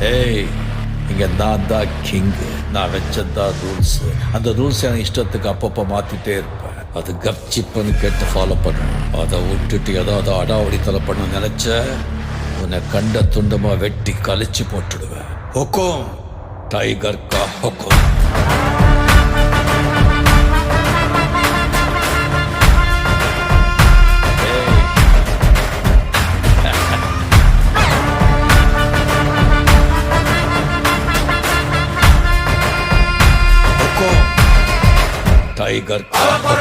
ஏய், இங்க நான் தான் கிங்கு. நான் வச்சதான் ரூல்ஸ். அந்த ரூல்ஸ் என் இஷ்டத்துக்கு அப்பப்போ மாத்திட்டே இருப்பேன். அது கப்சிப்புன்னு கேட்டு ஃபாலோ பண்ணுவேன். அதை விட்டுட்டு ஏதாவது அடாவடித்தலை பண்ண நினைச்ச உன்னை கண்ட துண்டமா வெட்டி கழிச்சு போட்டுடுவேன். ஹுக்கும், டைகர் கா ஹுக்கும். டைகர் கலவர